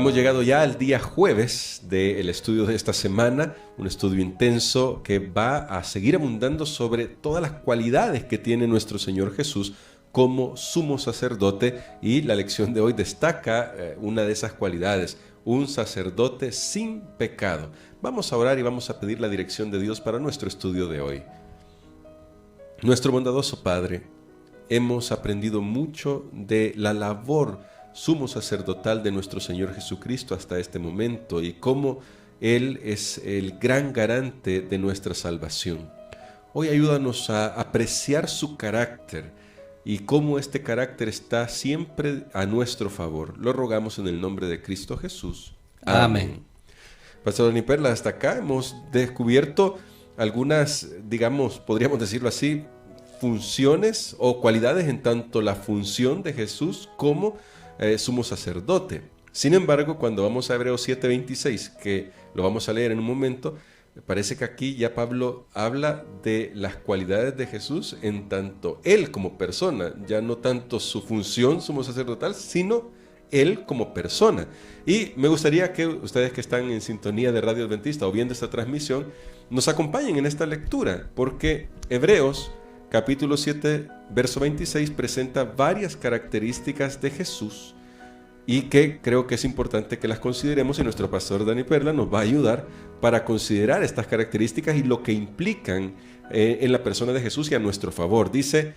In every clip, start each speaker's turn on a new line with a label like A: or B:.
A: Hemos llegado ya al día jueves del estudio de esta semana, un estudio intenso que va a seguir abundando sobre todas las cualidades que tiene nuestro Señor Jesús como sumo sacerdote, y la lección de hoy destaca una de esas cualidades, un sacerdote sin pecado. Vamos a orar y vamos a pedir la dirección de Dios para nuestro estudio de hoy. Nuestro bondadoso Padre, hemos aprendido mucho de la labor sumo sacerdotal de nuestro Señor Jesucristo hasta este momento y cómo Él es el gran garante de nuestra salvación. Hoy ayúdanos a apreciar su carácter y cómo este carácter está siempre a nuestro favor. Lo rogamos en el nombre de Cristo Jesús. Amén. Pastor Dani Perla, hasta acá hemos descubierto algunas, digamos, podríamos decirlo así, funciones o cualidades en tanto la función de Jesús como sumo sacerdote. Sin embargo, cuando vamos a Hebreos 7:26, que lo vamos a leer en un momento, parece que aquí ya Pablo habla de las cualidades de Jesús en tanto Él como persona, ya no tanto su función sumo sacerdotal, sino Él como persona. Y me gustaría que ustedes que están en sintonía de Radio Adventista o viendo esta transmisión, nos acompañen en esta lectura, porque Hebreos capítulo 7, verso 26 presenta varias características de Jesús y que creo que es importante que las consideremos, y nuestro pastor Dani Perla nos va a ayudar para considerar estas características y lo que implican en la persona de Jesús y a nuestro favor. Dice,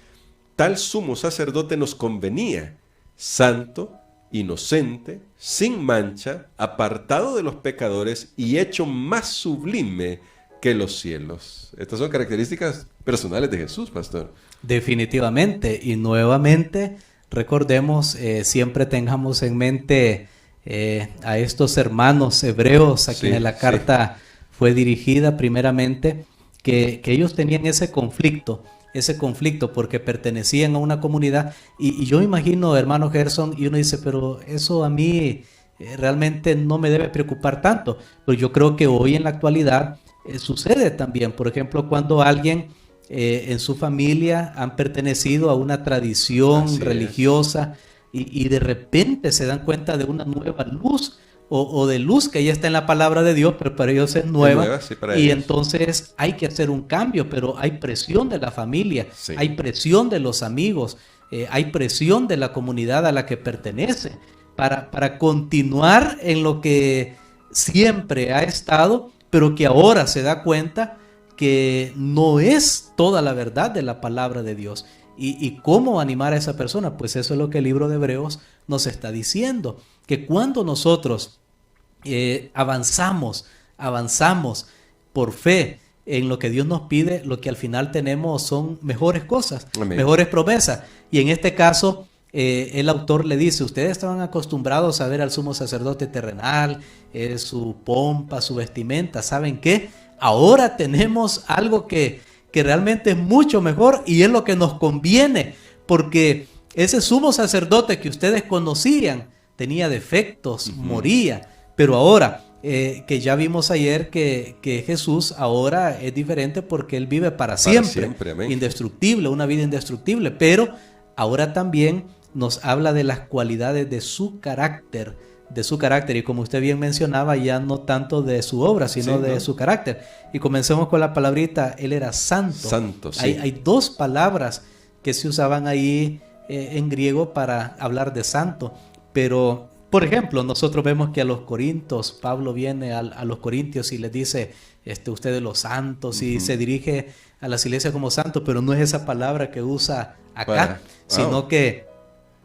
A: tal sumo sacerdote nos convenía, santo, inocente, sin mancha, apartado de los pecadores y hecho más sublime que los cielos. Estas son características personales de Jesús, pastor.
B: Definitivamente, y nuevamente recordemos, siempre tengamos en mente a estos hermanos hebreos a quienes la carta fue dirigida primeramente, que ellos tenían ese conflicto porque pertenecían a una comunidad, y yo imagino, hermano Gerson, y uno dice, pero eso a mí realmente no me debe preocupar tanto, pero yo creo que hoy en la actualidad sucede también. Por ejemplo, cuando alguien en su familia han pertenecido a una tradición religiosa y de repente se dan cuenta de una nueva luz o de luz que ya está en la palabra de Dios, pero para ellos es nueva, y entonces hay que hacer un cambio, pero hay presión de la familia, hay presión de los amigos, hay presión de la comunidad a la que pertenece para continuar en lo que siempre ha estado, pero que ahora se da cuenta que no es toda la verdad de la palabra de Dios. ¿Y cómo animar a esa persona? Pues eso es lo que el libro de Hebreos nos está diciendo, que cuando nosotros avanzamos por fe en lo que Dios nos pide, lo que al final tenemos son mejores cosas, mejores promesas. Y en este caso, el autor le dice, ustedes estaban acostumbrados a ver al sumo sacerdote terrenal, su pompa, su vestimenta. ¿Saben qué? Ahora tenemos algo que realmente es mucho mejor y es lo que nos conviene, porque ese sumo sacerdote que ustedes conocían tenía defectos, moría, pero ahora que ya vimos ayer que Jesús ahora es diferente porque Él vive para siempre indestructible, una vida indestructible, pero ahora también nos habla de las cualidades de su carácter, y como usted bien mencionaba, ya no tanto de su obra, sino de su carácter. Y comencemos con la palabrita, Él era santo. Hay dos palabras que se usaban ahí en griego para hablar de santo, pero por ejemplo, nosotros vemos que a los corintios, Pablo viene a los corintios y les dice, ustedes los santos, y se dirige a las iglesias como santos, pero no es esa palabra que usa acá, sino que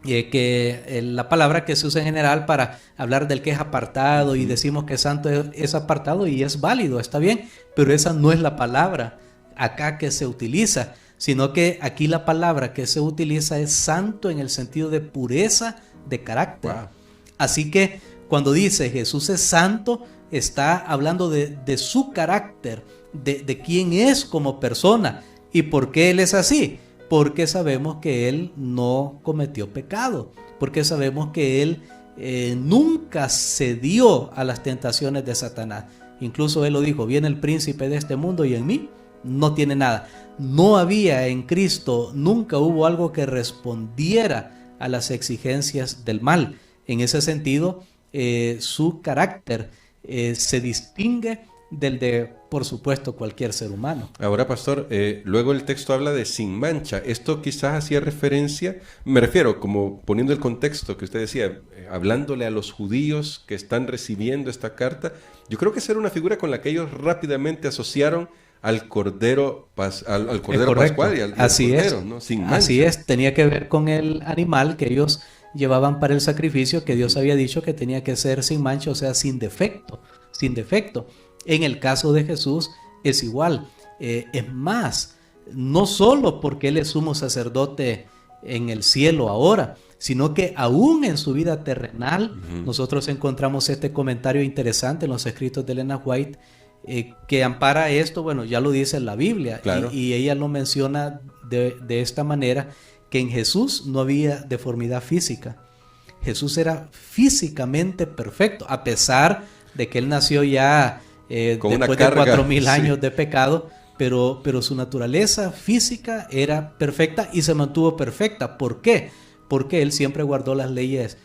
B: la palabra que se usa en general para hablar del que es apartado, y decimos que santo es apartado y es válido, está bien, pero esa no es la palabra acá que se utiliza, sino que aquí la palabra que se utiliza es santo en el sentido de pureza de carácter. Así que cuando dice Jesús es santo, está hablando de su carácter, de quién es como persona. ¿Y por qué Él es así? Porque sabemos que Él no cometió pecado, porque sabemos que Él nunca cedió a las tentaciones de Satanás. Incluso Él lo dijo, viene el príncipe de este mundo y en mí no tiene nada. No había en Cristo, nunca hubo algo que respondiera a las exigencias del mal. En ese sentido, su carácter se distingue del de, por supuesto, cualquier ser humano.
A: Ahora, pastor, luego el texto habla de sin mancha. Esto quizás hacía referencia, me refiero, como poniendo el contexto que usted decía, hablándole a los judíos que están recibiendo esta carta. Yo creo que esa era una figura con la que ellos rápidamente asociaron al Cordero, al Cordero Pascual y al Cordero, ¿no? Sin mancha.
B: Así es, tenía que ver con el animal que ellos llevaban para el sacrificio, que Dios había dicho que tenía que ser sin mancha, o sea, sin defecto, sin defecto. En el caso de Jesús es igual. Es más, no solo porque Él es sumo sacerdote en el cielo ahora, sino que aún en su vida terrenal, nosotros encontramos este comentario interesante en los escritos de Elena White, que ampara esto. Bueno, ya lo dice la Biblia,
A: claro.
B: y ella lo menciona de esta manera, que en Jesús no había deformidad física. Jesús era físicamente perfecto, a pesar de que Él nació ya después de 4,000 años de pecado, pero su naturaleza física era perfecta y se mantuvo perfecta. ¿Por qué? Porque Él siempre guardó las leyes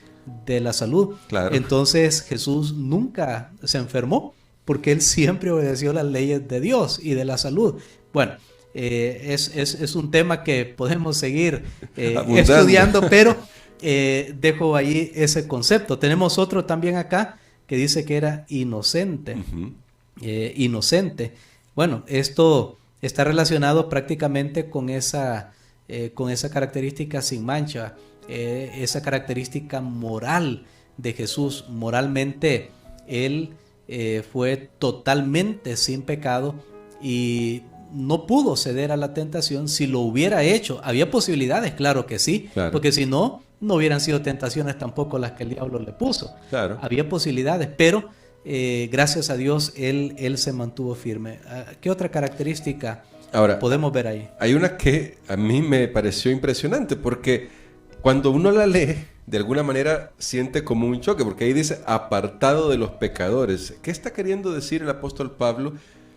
B: de la salud.
A: Claro.
B: Entonces Jesús nunca se enfermó, porque Él siempre obedeció las leyes de Dios y de la salud. Bueno, es un tema que podemos seguir estudiando, pero dejo ahí ese concepto. Tenemos otro también acá que dice que era inocente. Inocente. Bueno, esto está relacionado prácticamente con esa característica sin mancha, esa característica moral de Jesús. Moralmente, Él fue totalmente sin pecado y no pudo ceder a la tentación. Si lo hubiera hecho, había posibilidades, claro que sí, claro. Porque si no, no hubieran sido tentaciones tampoco las que el diablo le puso. Claro. Había posibilidades, pero gracias a Dios él se mantuvo firme. ¿Qué otra característica podemos ver ahí?
A: Hay una que a mí me pareció impresionante, porque cuando uno la lee, de alguna manera siente como un choque, porque ahí dice apartado de los pecadores. ¿Qué está queriendo decir el apóstol Pablo?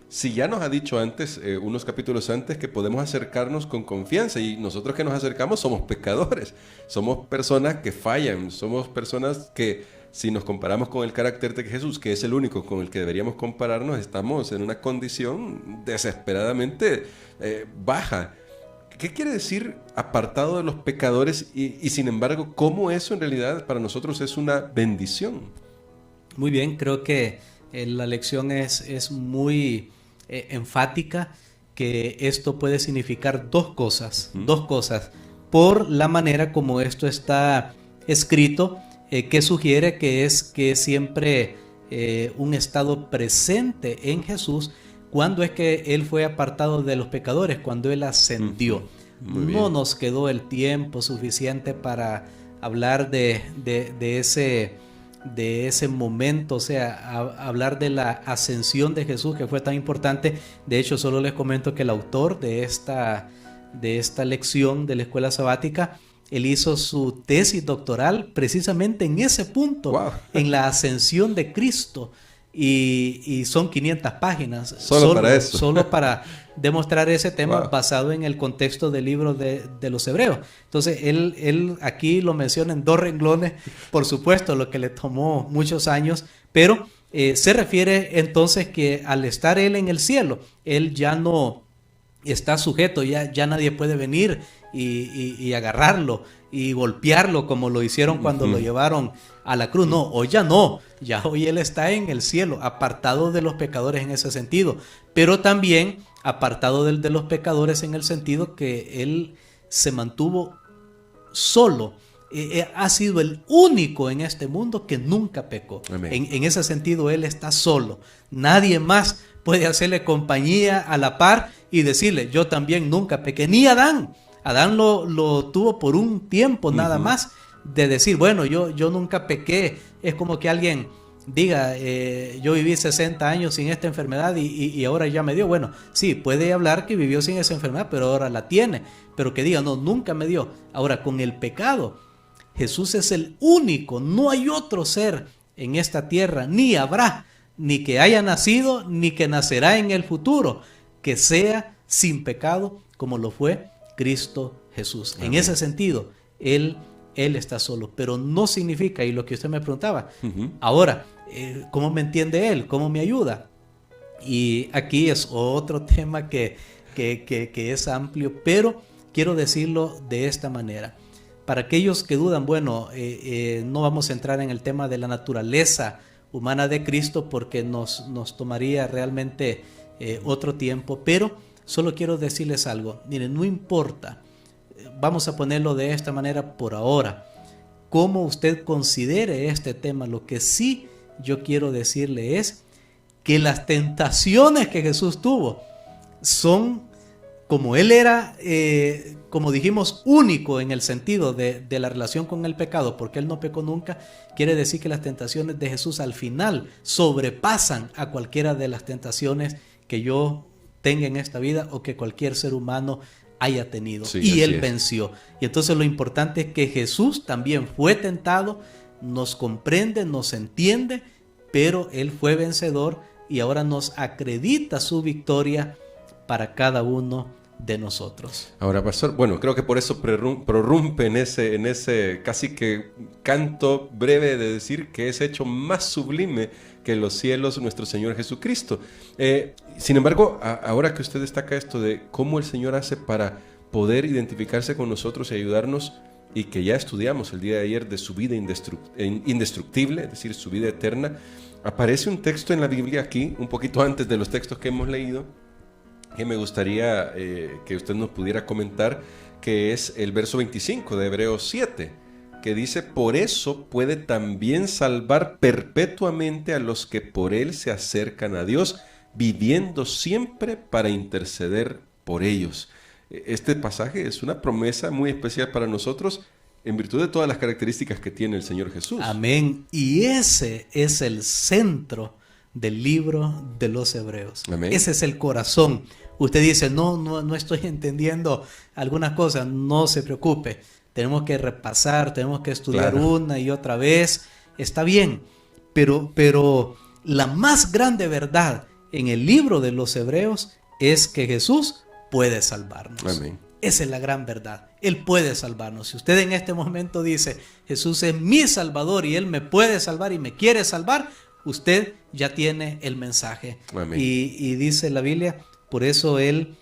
A: Si ya nos ha dicho antes, unos capítulos antes, que podemos acercarnos con confianza, y nosotros que nos acercamos somos pecadores, somos personas que fallan, somos personas que, si nos comparamos con el carácter de Jesús, que es el único con el que deberíamos compararnos, estamos en una condición desesperadamente baja. ¿Qué quiere decir apartado de los pecadores? Y sin embargo, ¿cómo eso en realidad para nosotros es una bendición?
B: Muy bien, creo que la lección es muy enfática, que esto puede significar dos cosas, por la manera como esto está escrito, que sugiere que es siempre un estado presente en Jesús. ¿Cuándo es que Él fue apartado de los pecadores? Cuando Él ascendió. No nos quedó el tiempo suficiente para hablar de ese momento, o sea, hablar de la ascensión de Jesús, que fue tan importante. De hecho, solo les comento que el autor de esta lección de la escuela sabática, él hizo su tesis doctoral precisamente en ese punto, wow, en la ascensión de Cristo. Y son 500 páginas solo para demostrar ese tema, wow, basado en el contexto del libro de los Hebreos. Entonces él aquí lo menciona en 2 renglones, por supuesto, lo que le tomó muchos años, pero se refiere entonces que al estar él en el cielo, él ya no está sujeto, ya nadie puede venir y agarrarlo y golpearlo como lo hicieron cuando lo llevaron a la cruz. No, hoy ya no, ya hoy Él está en el cielo, apartado de los pecadores en ese sentido, pero también apartado de los pecadores en el sentido que Él se mantuvo solo. Ha sido el único en este mundo que nunca pecó. En ese sentido Él está solo. Nadie más puede hacerle compañía a la par y decirle, yo también nunca pequé. Ni Adán. Adán lo tuvo por un tiempo nada más, de decir, bueno, yo nunca pequé. Es como que alguien diga, yo viví 60 años sin esta enfermedad y ahora ya me dio. Bueno, sí, puede hablar que vivió sin esa enfermedad, pero ahora la tiene. Pero que diga, no, nunca me dio. Ahora, con el pecado, Jesús es el único, no hay otro ser en esta tierra, ni habrá, ni que haya nacido, ni que nacerá en el futuro, que sea sin pecado como lo fue Cristo Jesús. Amén. En ese sentido, Él Él está solo, pero no significa, y lo que usted me preguntaba, ahora, ¿cómo me entiende Él? ¿Cómo me ayuda? Y aquí es otro tema que es amplio, pero quiero decirlo de esta manera. Para aquellos que dudan, bueno, no vamos a entrar en el tema de la naturaleza humana de Cristo porque nos tomaría realmente otro tiempo, pero solo quiero decirles algo. Miren, no importa, vamos a ponerlo de esta manera por ahora, cómo usted considere este tema. Lo que sí yo quiero decirle es que las tentaciones que Jesús tuvo son, como Él era, como dijimos, único en el sentido de la relación con el pecado, porque Él no pecó nunca, quiere decir que las tentaciones de Jesús al final sobrepasan a cualquiera de las tentaciones que yo tenga en esta vida o que cualquier ser humano haya tenido. Sí, y Él venció. Y entonces lo importante es que Jesús también fue tentado, nos comprende, nos entiende, pero Él fue vencedor y ahora nos acredita su victoria para cada uno de nosotros.
A: Ahora, pastor, bueno, creo que por eso prorrumpe en ese casi que canto breve de decir que es hecho más sublime que los cielos nuestro Señor Jesucristo. Sin embargo, ahora que usted destaca esto de cómo el Señor hace para poder identificarse con nosotros y ayudarnos, y que ya estudiamos el día de ayer de su vida indestructible, es decir, su vida eterna, aparece un texto en la Biblia aquí, un poquito antes de los textos que hemos leído, que me gustaría que usted nos pudiera comentar, que es el verso 25 de Hebreos 7, que dice: por eso puede también salvar perpetuamente a los que por Él se acercan a Dios, viviendo siempre para interceder por ellos. Este pasaje es una promesa muy especial para nosotros en virtud de todas las características que tiene el Señor Jesús.
B: Amén. Y ese es el centro del libro de los Hebreos. Amén. Ese es el corazón. Usted dice, no estoy entendiendo algunas cosas. No se preocupe. Tenemos que repasar, tenemos que estudiar una y otra vez. Está bien. Pero la más grande verdad en el libro de los Hebreos es que Jesús puede salvarnos. Amén. Esa es la gran verdad. Él puede salvarnos. Si usted en este momento dice, Jesús es mi Salvador y Él me puede salvar y me quiere salvar, usted ya tiene el mensaje. Y dice la Biblia, por eso Él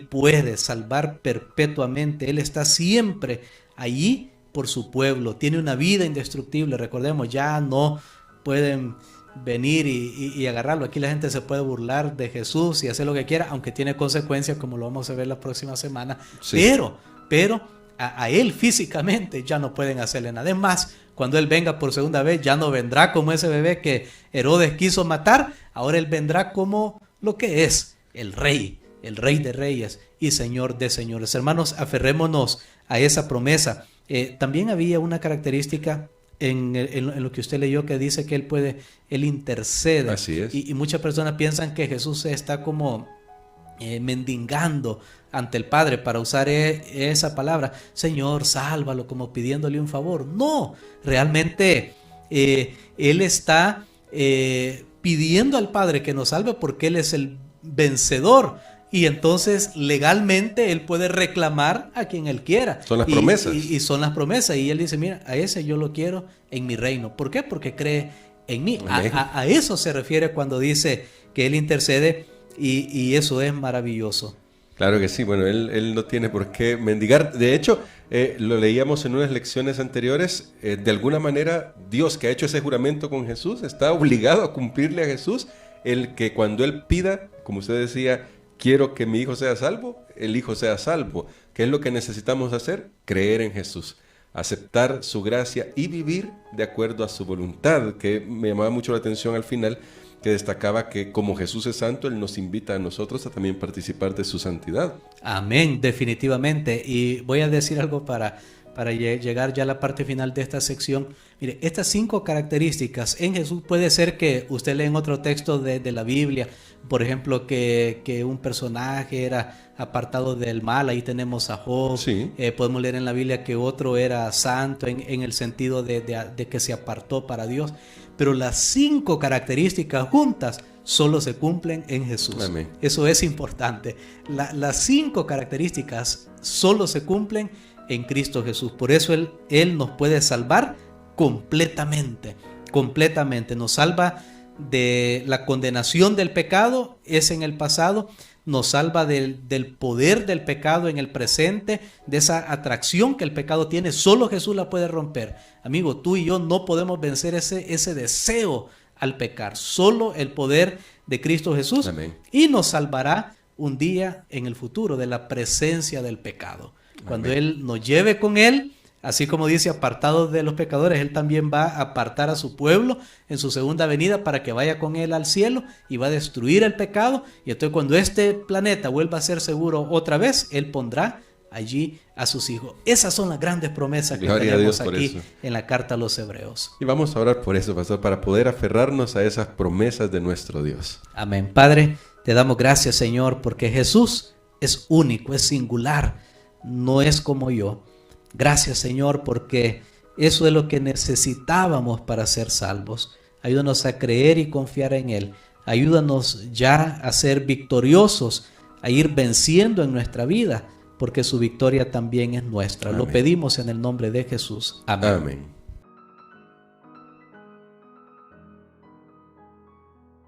B: puede salvar perpetuamente. Él está siempre allí por su pueblo. Tiene una vida indestructible. Recordemos, ya no pueden venir y agarrarlo. Aquí la gente se puede burlar de Jesús y hacer lo que quiera, aunque tiene consecuencias, como lo vamos a ver la próxima semana. Sí. Pero a Él físicamente ya no pueden hacerle nada. Además, cuando Él venga por segunda vez, ya no vendrá como ese bebé que Herodes quiso matar. Ahora Él vendrá como lo que es el Rey de Reyes y Señor de Señores. Hermanos, aferrémonos a esa promesa. También había una característica en lo que usted leyó, que dice que Él intercede.
A: Así es.
B: Y muchas personas piensan que Jesús está como mendigando ante el Padre, para usar esa palabra, Señor, sálvalo, como pidiéndole un favor. No, realmente Él está pidiendo al Padre que nos salve porque Él es el vencedor. Y entonces legalmente Él puede reclamar a quien Él quiera.
A: Son las promesas.
B: Y son las promesas. Y Él dice, mira, a ese yo lo quiero en mi reino. ¿Por qué? Porque cree en mí. A eso se refiere cuando dice que Él intercede, y eso es maravilloso.
A: Claro que sí. Bueno, Él no tiene por qué mendigar. De hecho, lo leíamos en unas lecciones anteriores. De alguna manera, Dios, que ha hecho ese juramento con Jesús, está obligado a cumplirle a Jesús el que cuando Él pida, como usted decía, quiero que mi hijo sea salvo, el hijo sea salvo. ¿Qué es lo que necesitamos hacer? Creer en Jesús, aceptar su gracia y vivir de acuerdo a su voluntad, que me llamaba mucho la atención al final, que destacaba que como Jesús es santo, Él nos invita a nosotros a también participar de su santidad.
B: Amén, definitivamente. Y voy a decir algo para llegar ya a la parte final de esta sección. Mire, estas 5 características en Jesús, puede ser que usted lea en otro texto de la Biblia, por ejemplo, que un personaje era apartado del mal. Ahí tenemos a Job. Sí. Podemos leer en la Biblia que otro era santo en el sentido de que se apartó para Dios. Pero las 5 características juntas solo se cumplen en Jesús. Amén. Eso es importante. Las 5 características solo se cumplen en Cristo Jesús. Por eso Él nos puede salvar completamente, completamente. Nos salva de la condenación del pecado, es en el pasado. Nos salva del poder del pecado en el presente, de esa atracción que el pecado tiene. Solo Jesús la puede romper. Amigo, tú y yo no podemos vencer ese deseo al pecar. Solo el poder de Cristo Jesús. Amén. Y nos salvará un día en el futuro de la presencia del pecado. Cuando Amén. Él nos lleve con Él, así como dice, apartados de los pecadores, Él también va a apartar a su pueblo en su segunda venida para que vaya con Él al cielo y va a destruir el pecado. Y entonces cuando este planeta vuelva a ser seguro otra vez, Él pondrá allí a sus hijos. Esas son las grandes promesas que tenemos aquí en la carta a los Hebreos.
A: Y vamos a orar por eso, pastor, para poder aferrarnos a esas promesas de nuestro Dios.
B: Amén. Padre, te damos gracias, Señor, porque Jesús es único, es singular, no es como yo. Gracias, Señor, porque eso es lo que necesitábamos para ser salvos. Ayúdanos a creer y confiar en Él. Ayúdanos ya a ser victoriosos, a ir venciendo en nuestra vida, porque su victoria también es nuestra. Amén. Lo pedimos en el nombre de Jesús. Amén. Amén.